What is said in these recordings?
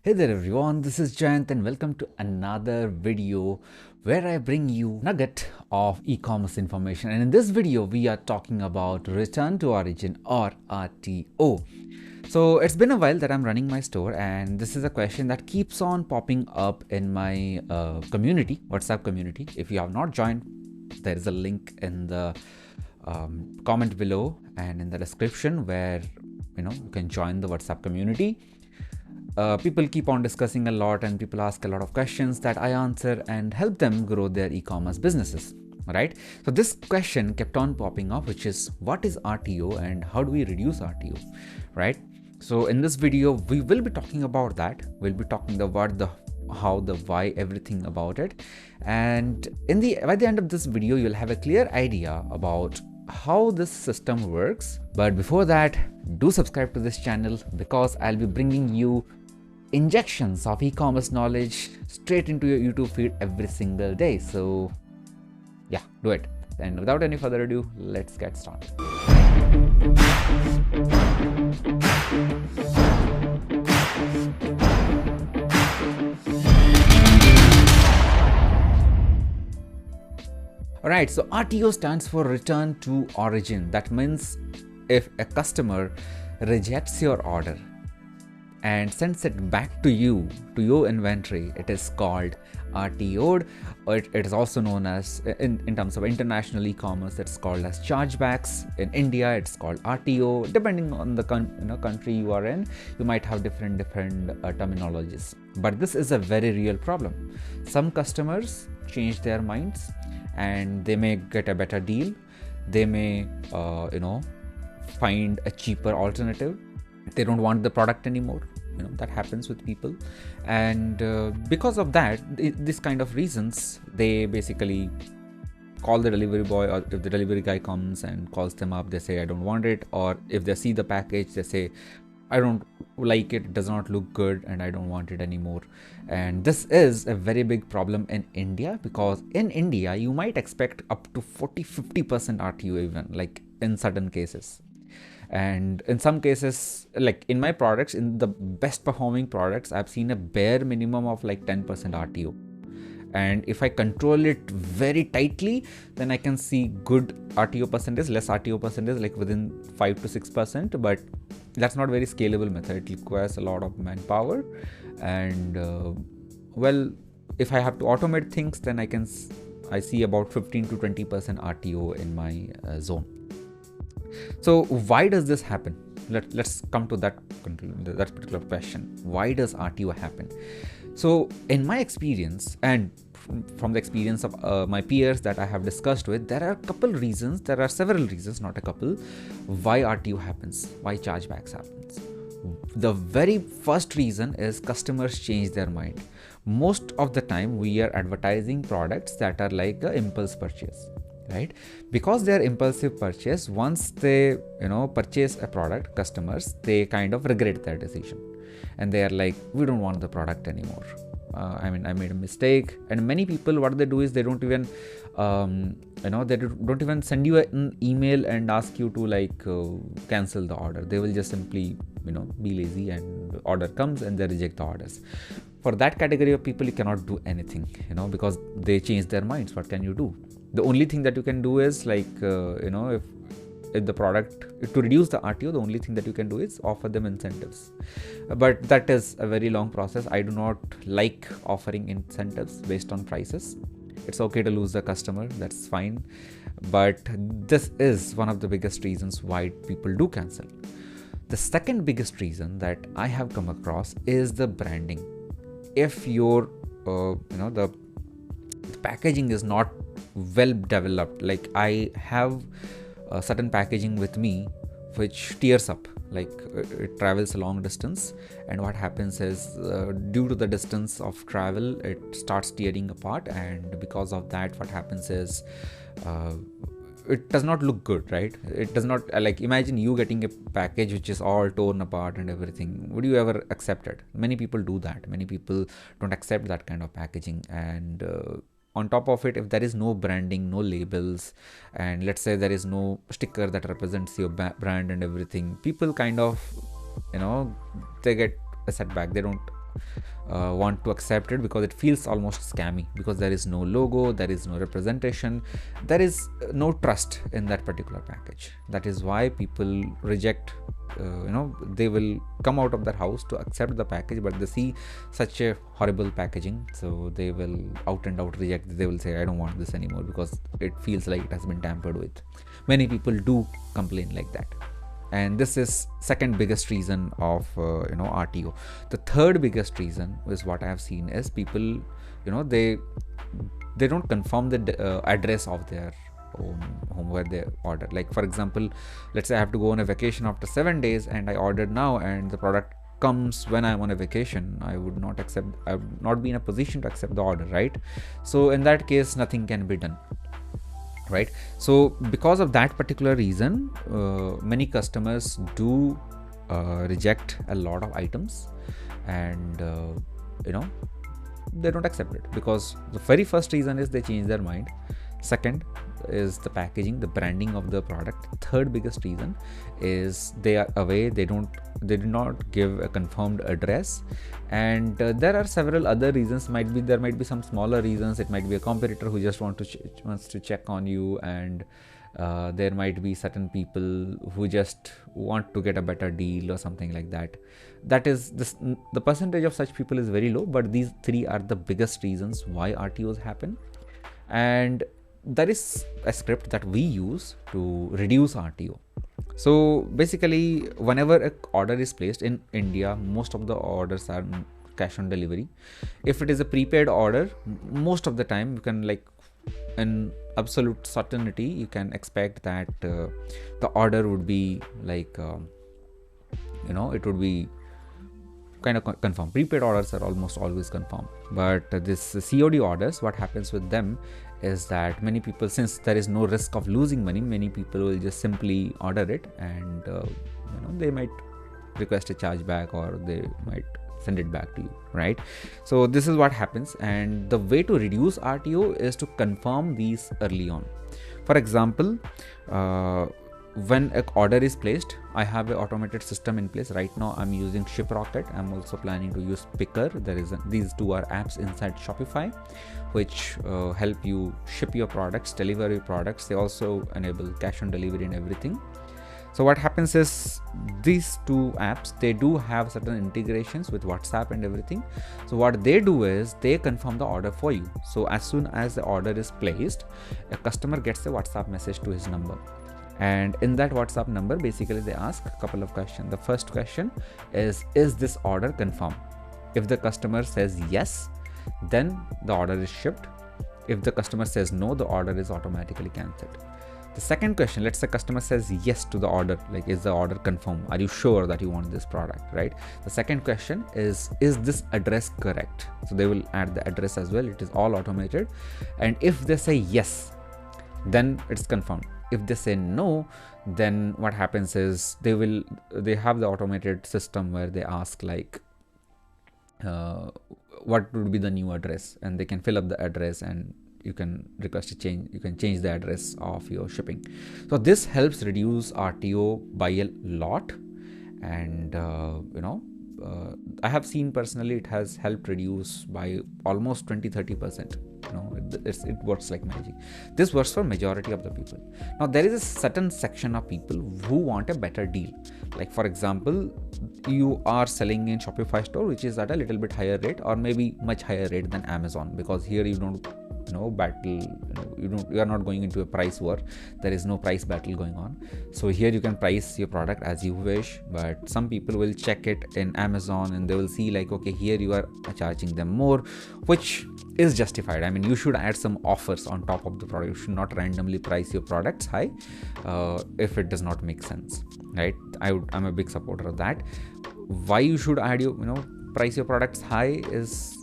Hey there everyone, this is Jayant and welcome to another video where I bring you a nugget of e-commerce information. And in this video, we are talking about Return to Origin or RTO. So it's been a while that I'm running my store, and this is a question that keeps on popping up in my community, WhatsApp community. If you have not joined, there is a link in the comment below and in the description where you can join the WhatsApp community. People keep on discussing a lot and people ask a lot of questions that I answer and help them grow their e-commerce businesses, right? So this question kept on popping up, which is what is RTO and how do we reduce RTO, right? So in this video, we will be talking about that. We'll be talking about the how, the why, everything about it. And by the end of this video, you'll have a clear idea about how this system works. But before that, do subscribe to this channel because I'll be bringing you injections of e-commerce knowledge straight into your YouTube feed every single day. So yeah, do it. And without any further ado, let's get started. Alright, so RTO stands for Return to Origin. That means if a customer rejects your order and sends it back to you, to your inventory, it is called RTO'd, or it is also known as, in terms of international e-commerce, it's called as chargebacks. In India, it's called RTO. Depending on the country you are in, you might have different terminologies. But this is a very real problem. Some customers change their minds and they may get a better deal. They may, find a cheaper alternative. They don't want the product anymore. That happens with people, and because of that, this kind of reasons, they basically call the delivery boy, or if the delivery guy comes and calls them up, they say I don't want it. Or if they see the package, they say I don't like it, it does not look good and I don't want it anymore. And this is a very big problem in India, because in India you might expect up to 40-50% RTO, even like in certain cases. And in some cases, like in my products, in the best performing products, I've seen a bare minimum of like 10% RTO. And if I control it very tightly, then I can see good RTO percentage, less RTO percentage, like within 5 to 6%. But that's not very scalable method. It requires a lot of manpower. And well, if I have to automate things, then I see about 15 to 20% RTO in my zone. So why does this happen? Let's come to that particular question. Why does RTO happen? So in my experience, and from the experience of my peers that I have discussed with, there are several reasons, not a couple, why RTO happens, why chargebacks happens. The very first reason is customers change their mind. Most of the time we are advertising products that are like an impulse purchase, right? Because they are impulsive purchase, once they purchase a product, customers, they kind of regret their decision and they are like, we don't want the product anymore. I made a mistake. And many people, what they do is they don't even they don't even send you an email and ask you to cancel the order. They will just simply be lazy, and order comes and they reject the orders. For that category of people, you cannot do anything, because they change their minds. What can you do? The only thing that you can do is if the product, to reduce the RTO, the only thing that you can do is offer them incentives. But that is a very long process. I do not like offering incentives based on prices. It's okay to lose the customer, that's fine. But this is one of the biggest reasons why people do cancel. The second biggest reason that I have come across is the branding. If your the packaging is not well developed, like I have certain packaging with me which tears up, like it travels a long distance, and what happens is due to the distance of travel, it starts tearing apart, and because of that, what happens is it does not look good, right? It does not, like, imagine you getting a package which is all torn apart and everything. Would you ever accept it? Many people do that. Many people don't accept that kind of packaging. And on top of it, if there is no branding, no labels, and let's say there is no sticker that represents your brand and everything, people kind of, they get a setback. They don't want to accept it because it feels almost scammy, because there is no logo, there is no representation, there is no trust in that particular package. That is why people reject, they will come out of their house to accept the package, but they see such a horrible packaging, so they will out and out reject it. They will say, I don't want this anymore because it feels like it has been tampered with. Many people do complain like that. And this is second biggest reason of RTO. The third biggest reason is what I have seen is people, they don't confirm the address of their home where they order. Like for example, let's say I have to go on a vacation after 7 days and I ordered now and the product comes when I'm on a vacation. I would not be in a position to accept the order, right? So in that case, nothing can be done. Right. So because of that particular reason, many customers do reject a lot of items, and they don't accept it because the very first reason is they change their mind. Second is the packaging, the branding of the product. Third biggest reason is they are away, they do not give a confirmed address, and there are several other reasons. There might be some smaller reasons. It might be a competitor who just wants to check on you, and there might be certain people who just want to get a better deal or something like that. That is the percentage of such people is very low, but these three are the biggest reasons why RTOs happen. And there is a script that we use to reduce RTO. So basically, whenever an order is placed in India, most of the orders are cash on delivery. If it is a prepaid order, most of the time you can, like, in absolute certainty, you can expect that the order would be like, it would be kind of confirmed. Prepaid orders are almost always confirmed. But this COD orders, what happens with them is that many people, since there is no risk of losing money, many people will just simply order it, and they might request a chargeback or they might send it back to you, right? So this is what happens, and the way to reduce RTO is to confirm these early on. For example, when an order is placed, I have an automated system in place. Right now I'm using ShipRocket. I'm also planning to use Picker. These two are apps inside Shopify which help you ship your products, deliver your products. They also enable cash on delivery and everything. So what happens is, these two apps, they do have certain integrations with WhatsApp and everything. So what they do is they confirm the order for you. So as soon as the order is placed, a customer gets a WhatsApp message to his number. And in that WhatsApp number, basically they ask a couple of questions. The first question is this order confirmed? If the customer says yes, then the order is shipped. If the customer says no, the order is automatically cancelled. The second question, let's say customer says yes to the order, like, is the order confirmed? Are you sure that you want this product, right? The second question is this address correct? So they will add the address as well. It is all automated. And if they say yes, then it's confirmed. If they say no, then what happens is they have the automated system where they ask, like, what would be the new address, and they can fill up the address, and you can request a change. You can change the address of your shipping. So this helps reduce RTO by a lot, and I have seen personally it has helped reduce by almost 20-30%. It works like magic. This works for majority of the people. Now there is a certain section of people who want a better deal. Like for example, you are selling in Shopify store, which is at a little bit higher rate, or maybe much higher rate than Amazon, because here you don't battle, you are not going into a price war. There is no price battle going on. So here you can price your product as you wish, but some people will check it in Amazon and they will see, like, okay, here you are charging them more, which is justified. I mean, you should add some offers on top of the product. You should not randomly price your products high if it does not make sense, right? I'm a big supporter of that. Why you should add price your products high is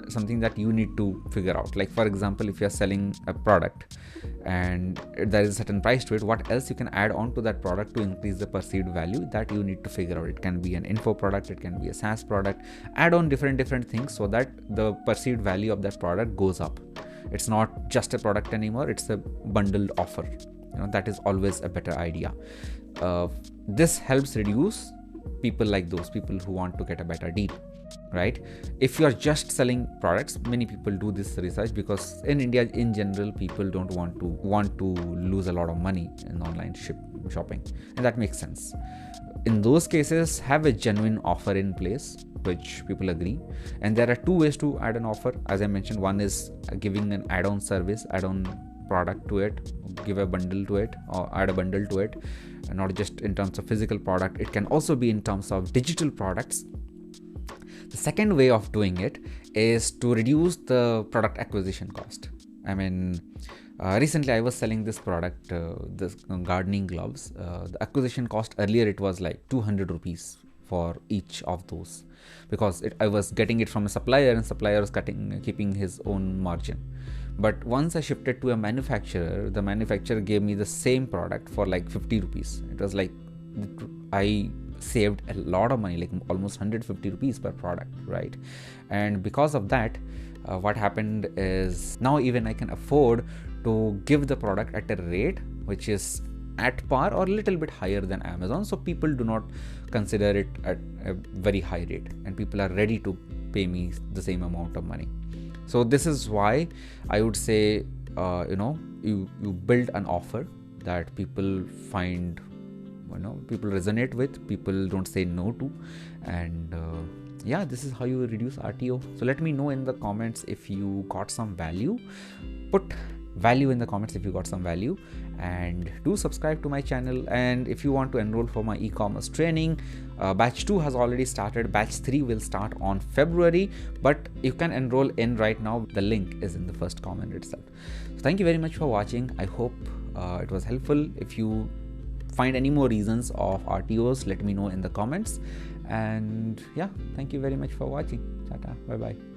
something that you need to figure out. Like for example, if you're selling a product and there is a certain price to it, what else you can add on to that product to increase the perceived value, that you need to figure out. It can be an info product, it can be a SaaS product. Add on different things so that the perceived value of that product goes up. It's not just a product anymore, it's a bundled offer. That is always a better idea. This helps reduce people like those people who want to get a better deal. right? If you are just selling products, many people do this research, because in India in general, people don't want to lose a lot of money in online shopping, and that makes sense. In those cases, have a genuine offer in place which people agree. And there are two ways to add an offer, as I mentioned. One is giving an add-on service, add-on product to it, give a bundle to it, or add a bundle to it, and not just in terms of physical product. It can also be in terms of digital products. The second way of doing it is to reduce the product acquisition cost. I mean, recently I was selling this product, this gardening gloves. The acquisition cost earlier, it was like 200 rupees for each of those, because I was getting it from a supplier, and supplier was keeping his own margin. But once I shifted to a manufacturer, the manufacturer gave me the same product for like 50 rupees. It was like I saved a lot of money, like almost 150 rupees per product, right? And because of that, what happened is now even I can afford to give the product at a rate which is at par or a little bit higher than Amazon, so people do not consider it at a very high rate, and people are ready to pay me the same amount of money. So this is why I would say, you build an offer that people find, people resonate with, people don't say no to, and this is how you reduce RTO. So let me know in the comments if you got some value. Put value in the comments if you got some value, and do subscribe to my channel. And if you want to enroll for my e-commerce training, batch 2 has already started. Batch 3 will start on February, but you can enroll in right now. The link is in the first comment itself. So thank you very much for watching. I hope it was helpful. If you find any more reasons of RTOs, let me know in the comments. And thank you very much for watching. Tata, bye bye.